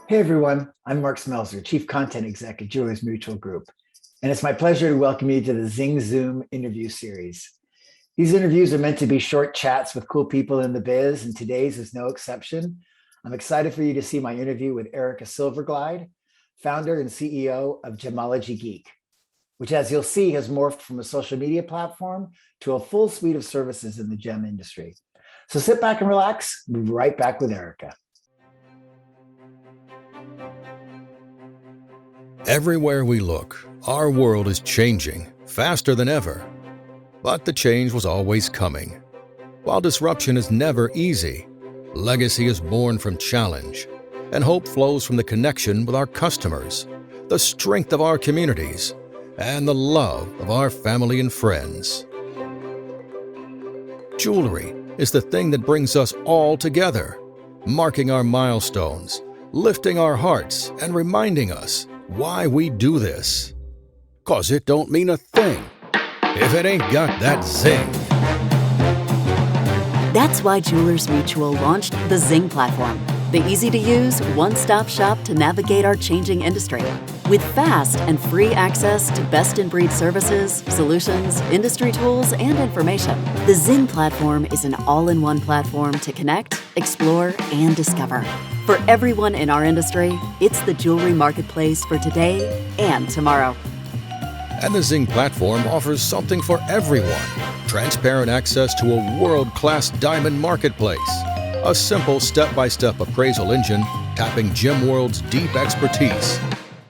Hey everyone, I'm Mark Smelser, Chief Content Exec at Jewelers Mutual Group, and it's my pleasure to welcome you to the Zing Zoom interview series. These interviews are meant to be short chats with cool people in the biz, and today's is no exception. I'm excited for you to see my interview with Erica Silverglide, founder and CEO of Gemology Geek, which, as you'll see, has morphed from a social media platform to a full suite of services in the gem industry. So sit back and relax. We'll be right back with Erica. Everywhere we look, our world is changing faster than ever. But the change was always coming. While disruption is never easy, legacy is born from challenge, and hope flows from the connection with our customers, the strength of our communities, and the love of our family and friends. Jewelry is the thing that brings us all together, marking our milestones, lifting our hearts, and reminding us why we do this. 'Cause it don't mean a thing if it ain't got that zing. That's why Jewelers Mutual launched the Zing platform, the easy-to-use, one-stop shop to navigate our changing industry. With fast and free access to best-in-breed services, solutions, industry tools, and information, the Zing platform is an all-in-one platform to connect, explore, and discover. For everyone in our industry, it's the jewelry marketplace for today and tomorrow. And the Zing platform offers something for everyone. Transparent access to a world-class diamond marketplace. A simple step-by-step appraisal engine tapping GemWorld's deep expertise,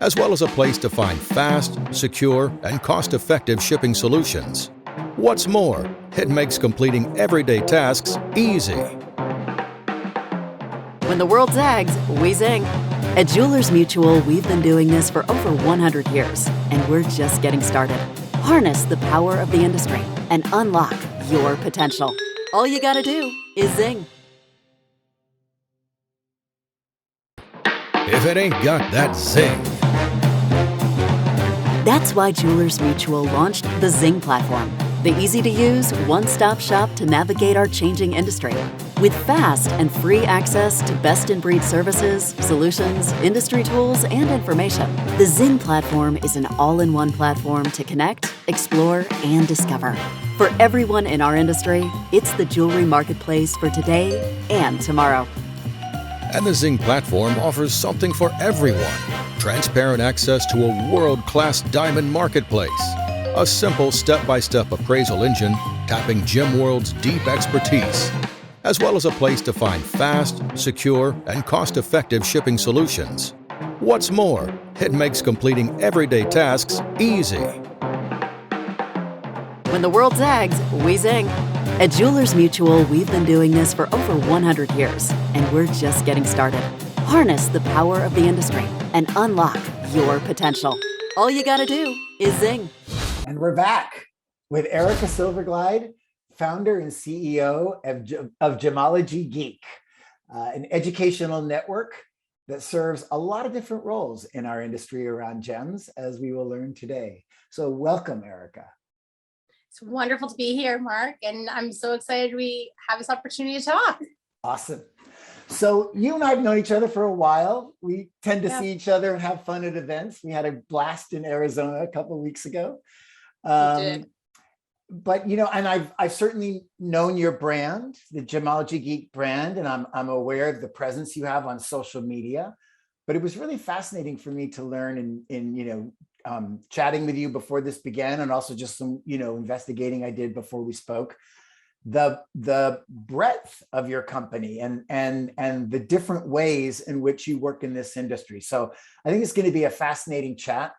as well as a place to find fast, secure, and cost-effective shipping solutions. What's more, it makes completing everyday tasks easy. When the world zags, we zing. At Jewelers Mutual, we've been doing this for over 100 years, and we're just getting started. Harness the power of the industry and unlock your potential. All you gotta do is zing. If it ain't got that zing. That's why Jewelers Mutual launched the Zing platform, the easy-to-use, one-stop shop to navigate our changing industry. With fast and free access to best-in-breed services, solutions, industry tools, and information, the Zing platform is an all-in-one platform to connect, explore, and discover. For everyone in our industry, it's the jewelry marketplace for today and tomorrow. And the Zing platform offers something for everyone. Transparent access to a world-class diamond marketplace. A simple step-by-step appraisal engine tapping GemWorld's deep expertise, as well as a place to find fast, secure, and cost-effective shipping solutions. What's more, it makes completing everyday tasks easy. When the world zags, we zing. At Jewelers Mutual, we've been doing this for over 100 years, and we're just getting started. Harness the power of the industry and unlock your potential. All you gotta do is zing. And we're back with Erica Silverglide, founder and CEO of Gemology Geek, an educational network that serves a lot of different roles in our industry around gems, as we will learn today. So welcome, Erica. It's wonderful to be here, Mark, and I'm so excited we have this opportunity to talk. Awesome. So you and I have known each other for a while. We tend to see each other and have fun at events. We had a blast in Arizona a couple of weeks ago. But you know, and I've certainly known your brand, the Gemology Geek brand, and I'm aware of the presence you have on social media. But it was really fascinating for me to learn in chatting with you before this began, and also just some investigating I did before we spoke, the breadth of your company and the different ways in which you work in this industry. So I think it's going to be a fascinating chat.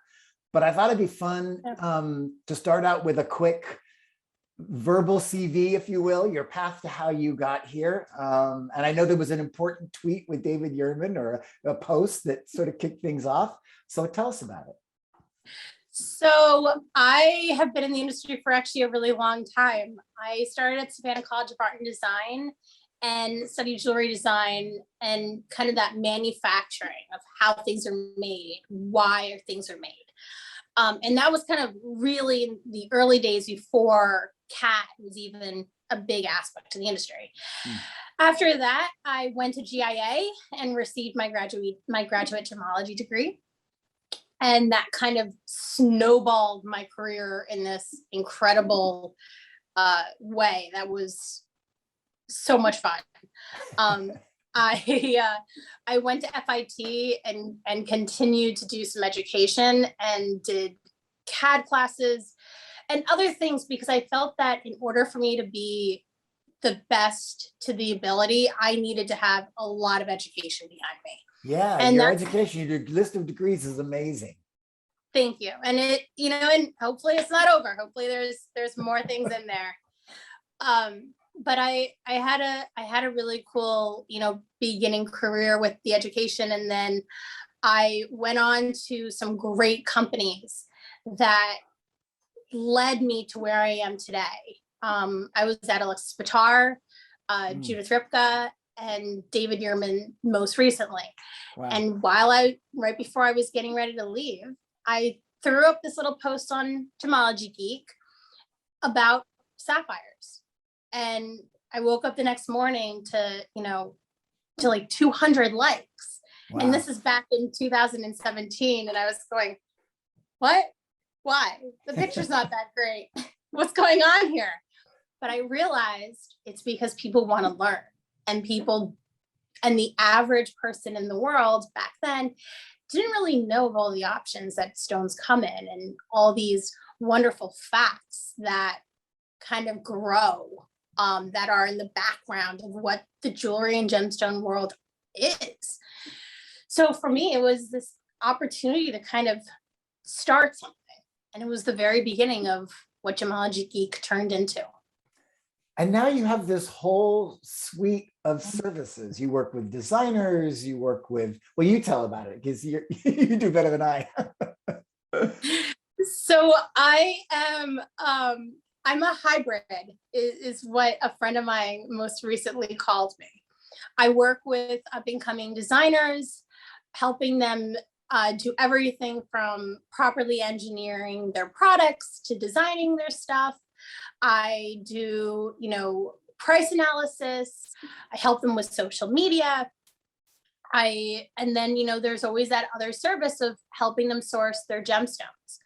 But I thought it'd be fun to start out with a quick verbal CV, if you will, your path to how you got here. And I know there was an important tweet with David Yurman or a post that sort of kicked things off. So tell us about it. So I have been in the industry for actually a really long time. I started at Savannah College of Art and Design and studied jewelry design and kind of that manufacturing of how things are made, why things are made. And that was kind of really in the early days before CAT was even a big aspect of the industry. After that, I went to GIA and received my graduate gemology degree. And that kind of snowballed my career in this incredible way. That was so much fun. I went to FIT and continued to do some education and did CAD classes and other things, because I felt that in order for me to be the best to the ability, I needed to have a lot of education behind me. Yeah, And your education, your list of degrees is amazing. Thank you. And it, and hopefully it's not over. Hopefully there's more things in there. But I had a really cool, beginning career with the education. And then I went on to some great companies that led me to where I am today. I was at Alexis Bitar, Judith Ripka, and David Yearman most recently. Wow. And right before I was getting ready to leave, I threw up this little post on Gemology Geek about sapphires. And I woke up the next morning to like 200 likes. Wow. And this is back in 2017. And I was going, what? Why? The picture's not that great. What's going on here? But I realized it's because people want to learn, and the average person in the world back then didn't really know of all the options that stones come in and all these wonderful facts that kind of grow, that are in the background of what the jewelry and gemstone world is. So for me, it was this opportunity to kind of start something. And it was the very beginning of what Gemology Geek turned into. And now you have this whole suite of services. You work with designers, you work with, well, you tell about it because you do better than I. So I am, I'm a hybrid is what a friend of mine most recently called me. I work with up and coming designers, helping them do everything from properly engineering their products to designing their stuff. I do, price analysis. I help them with social media. And then, there's always that other service of helping them source their gemstones,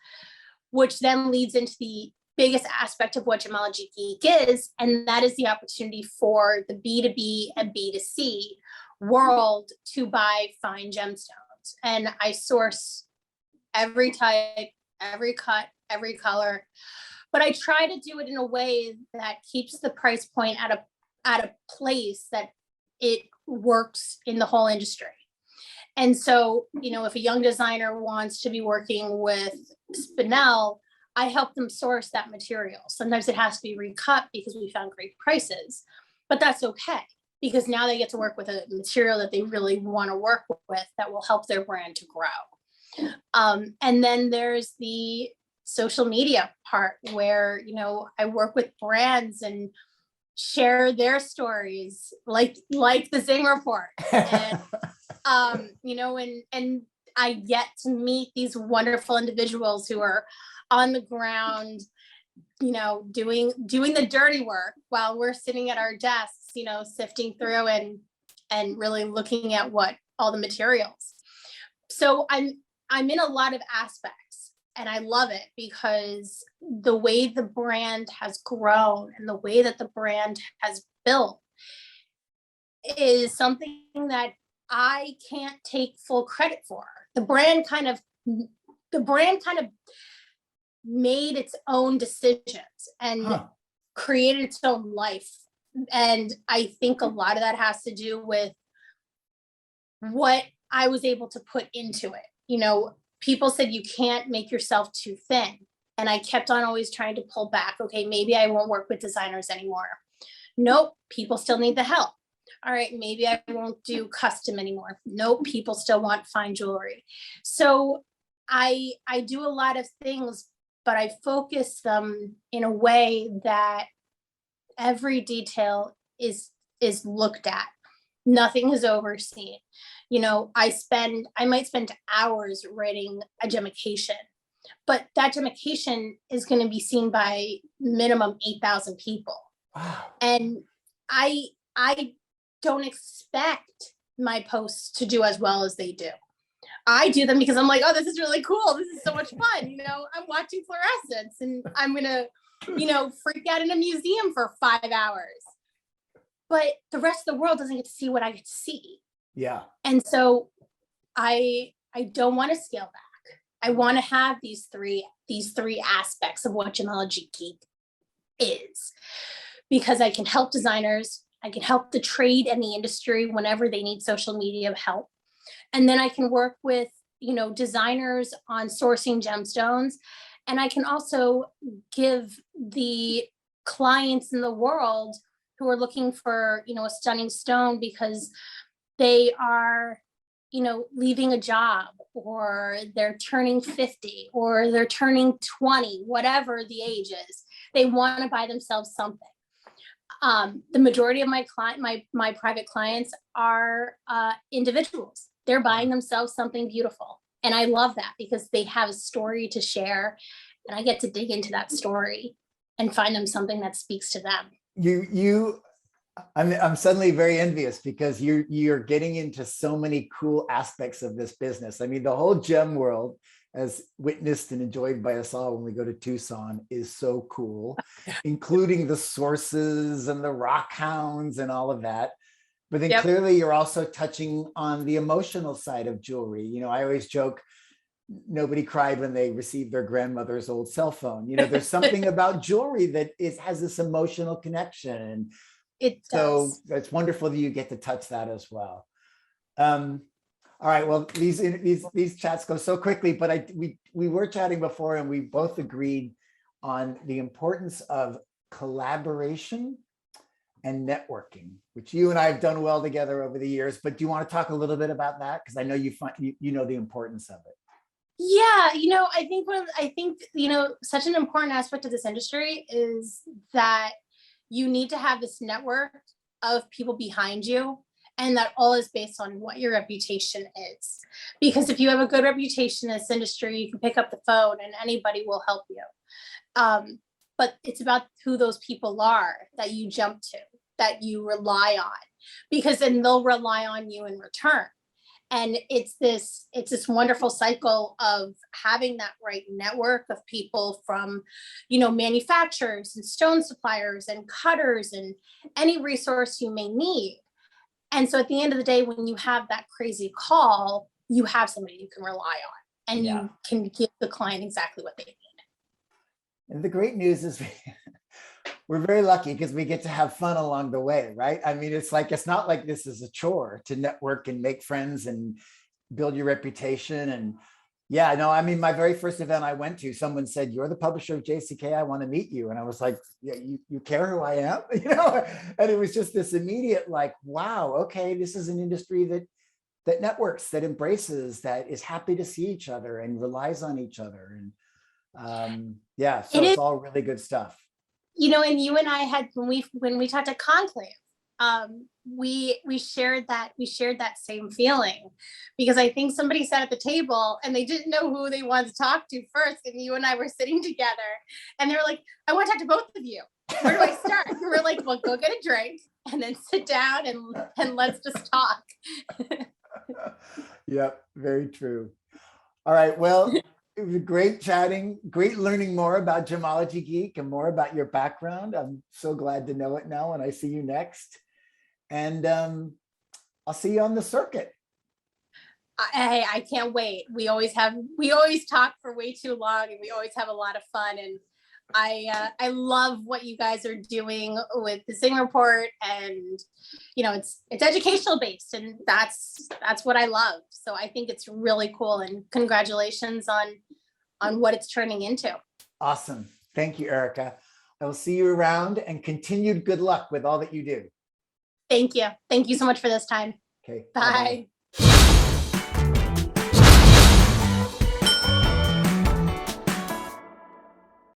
which then leads into the biggest aspect of what Gemology Geek is, and that is the opportunity for the B2B and B2C world to buy fine gemstones. And I source every type, every cut, every color, but I try to do it in a way that keeps the price point at a place that it works in the whole industry. And so, if a young designer wants to be working with spinel, I help them source that material. Sometimes it has to be recut because we found great prices, but that's okay, because now they get to work with a material that they really want to work with that will help their brand to grow. And then there's the social media part where, I work with brands and share their stories like the Zing report. And, and I get to meet these wonderful individuals who are on the ground, doing the dirty work while we're sitting at our desks, sifting through and really looking at what all the materials. So I'm in a lot of aspects, and I love it because the way the brand has grown and the way that the brand has built is something that I can't take full credit for. The brand kind of made its own decisions and created its own life. And I think a lot of that has to do with what I was able to put into it. People said you can't make yourself too thin. And I kept on always trying to pull back. Okay, maybe I won't work with designers anymore. Nope, people still need the help. All right, maybe I won't do custom anymore. Nope, people still want fine jewelry. So I do a lot of things, but I focus them in a way that every detail is looked at. Nothing is overseen. I might spend hours writing a gemication, but that gemication is going to be seen by minimum 8,000 people. Wow. And I don't expect my posts to do as well as they do. I do them because I'm like, oh, this is really cool. This is so much fun. You know, I'm watching fluorescence and I'm going to, you know, freak out in a museum for 5 hours. But the rest of the world doesn't get to see what I get to see. Yeah. And so I don't want to scale back. I want to have these three aspects of what Gemology Geek is, because I can help designers, I can help the trade and the industry whenever they need social media help. And then I can work with, you know, designers on sourcing gemstones. And I can also give the clients in the world who are looking for, you know, a stunning stone because they are, you know, leaving a job, or they're turning 50, or they're turning 20, whatever the age is, they want to buy themselves something. The majority of my my private clients are individuals. They're buying themselves something beautiful. And I love that because they have a story to share, and I get to dig into that story and find them something that speaks to them. I'm suddenly very envious because you're getting into so many cool aspects of this business. I mean, the whole gem world, as witnessed and enjoyed by us all when we go to Tucson, is so cool, including the sources and the rock hounds and all of that. But then clearly you're also touching on the emotional side of jewelry. You know, I always joke, nobody cried when they received their grandmother's old cell phone. You know, there's something about jewelry that has this emotional connection. It does. So it's wonderful that you get to touch that as well. All right. Well, these chats go so quickly, but we were chatting before, and we both agreed on the importance of collaboration and networking, which you and I have done well together over the years. But do you want to talk a little bit about that? Because I know you know the importance of it. Yeah, you know, I think you know, such an important aspect of this industry is that you need to have this network of people behind you, and that all is based on what your reputation is. Because if you have a good reputation in this industry, you can pick up the phone and anybody will help you. But it's about who those people are that you jump to, that you rely on, because then they'll rely on you in return. And it's this wonderful cycle of having that right network of people from, you know, manufacturers and stone suppliers and cutters and any resource you may need. And so at the end of the day, when you have that crazy call, you have somebody you can rely on, and you can give the client exactly what they need. And the great news is we're very lucky because we get to have fun along the way, right? I mean, it's not like this is a chore to network and make friends and build your reputation. And yeah, no, I mean, my very first event I went to, someone said, "You're the publisher of JCK. I want to meet you." And I was like, "Yeah, you care who I am?" You know, and it was just this immediate, like, wow, okay, this is an industry that networks, that embraces, that is happy to see each other and relies on each other. And yeah, so it's all really good stuff. You know, and you and I had, when we talked at Conclave, we shared that same feeling, because I think somebody sat at the table and they didn't know who they wanted to talk to first, and you and I were sitting together, and they were like, "I want to talk to both of you. Where do I start?" And we're like, "Well, go get a drink and then sit down and let's just talk." Yep, very true. All right, well, it was great chatting, great learning more about Gemology Geek and more about your background. I'm so glad to know it now when I see you next. And I'll see you on the circuit. I can't wait. We always talk for way too long, and we always have a lot of fun. And I love what you guys are doing with the Zing report, and you know, it's educational based, and that's what I love. So I think it's really cool, and congratulations on what it's turning into. Awesome. Thank you, Erica. I will see you around, and continued good luck with all that you do. Thank you. Thank you so much for this time. Okay. Bye. Bye-bye.